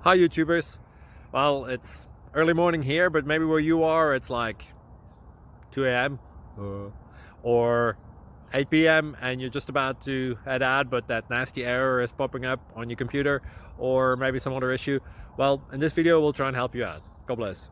Hi YouTubers. Well, it's early morning here, but maybe where you are it's like 2 a.m. or 8 p.m. and you're just about to head out, but that nasty error is popping up on your computer, or maybe some other issue. Well, in this video we'll try and help you out. God bless.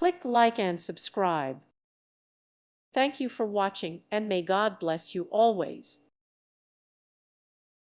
Click like and subscribe. Thank you for watching, and may God bless you always.